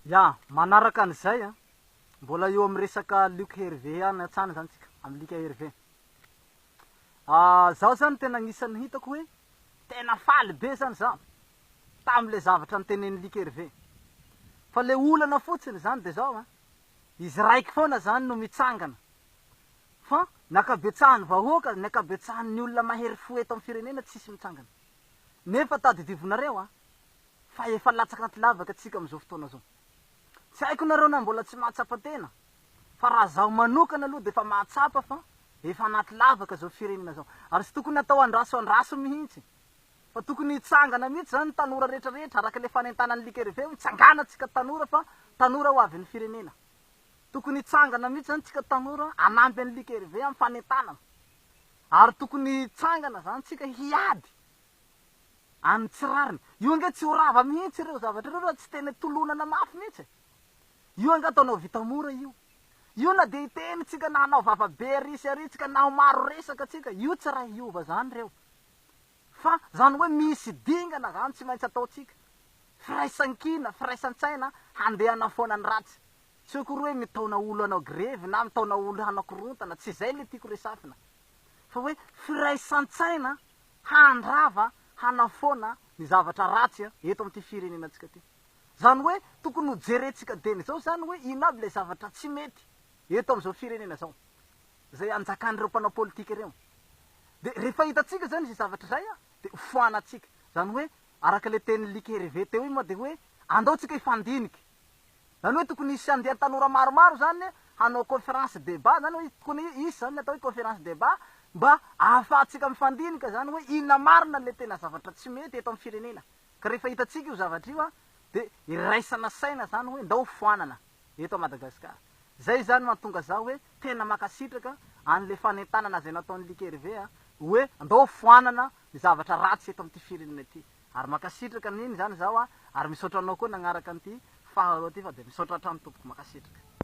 Ya manaraka an'izay a mbola eo amin'ny resaka Luc Hervé any atsana zany tsika amin'ny Luc Hervé. Zaho zany tena agnisan'ny hitako hoe tena faly be zany zaho tam'le zavatra nytenen'ny Luc Hervé. Fa le olana fotsiny zany de zao a, izy raiky foana zany no mitsangana. Fa nakabetsahan'ny vahoaka, nakabetsahan'ny olona mahery fo eto amin'ny firenena tsisy mitsangana. Nefa tadidivonareo a, fa efa latsaky anaty lavaka atsika am'izao fotoana zao. Tsy haiko nareo na mbola tsy mahatsapa tena, fa raha zaho manokana aloha de fa mahatsapa fa efa anaty lavaka zao firenena zao. Ary tsy tokony atao andraso mihitsy. Fa tokony hitsangana mihitsy zany tanora rehetrarehetra araka le fanentanan'ny Luc Hervé hitsangana tsika tanora fa tanora ho avin'ny firenena. Tokony hitsangana mihitsy zany tsika tanora hanampy an'ny Luc Hervé amin'ny fanentanana. Ary tokony hitsangana zany tsika hiady amin'ny tsirariny. Io nge tsy ho rava mihitsy ireo zavatra ireo raha tsy tena tolonana mafy mihitsy. Io anga ataonao vita mora io. Io na de hiteny tsika na hanao vavabe risy aritsika na ho maro resaka tsika, io tsy raha hiova zany reo. Fa zany hoe misy dingana zany tsy maintsy ataotsika. Firaisan-kina, firaisan-tsaina handeha hanafoana ny ratsy. Tsy akory hoe mitaona olo hanao grevy na mitaona olo hanao korontana, tsy zay le tiako resafina. Fa hoe firaisan-tsaina handrava, hanafoana ny zavatra ratsy eto amin'ity firenenantsika ty. Zany hoe tokony ho jerentsika deny zao zany hoe ino aby le zavatra tsy mety eto am'izao firenena zao. Zay anjakan'ireo mpanao politika ireo. De rehefa hitatsika zany zay zavatra zay de foanatsika. Zany hoe araka le teny Luc Hervé teo io moa de hoe andao tsika hifandiniky. Zany hoe tokony hisy andeha tanora maromaro zany hanao conférence débat, zany hoe tokony isy zany atao hoe conférence débat mba ahafahantsika mifandinika zany hoe inona marina le tena zavatra tsy mety eto amin'ny firenena. Ka rehefa hitatsika io zavatra io de iraisana saina zany hoe ndao foanana eto a Madagasikara. Zay zany mahatonga zaho hoe tena makasitraka an'le fanentanana zay nataon'ny Luc Hervé hoe ndao foanana ny zavatra ratsy eto amin'ity firenena ity. Ary makasitraka n'iny zany zaho ary misaotra anao koa nagnaraka an'ity faharoa ty fa de misaotra hatrany tompoko makasitraka.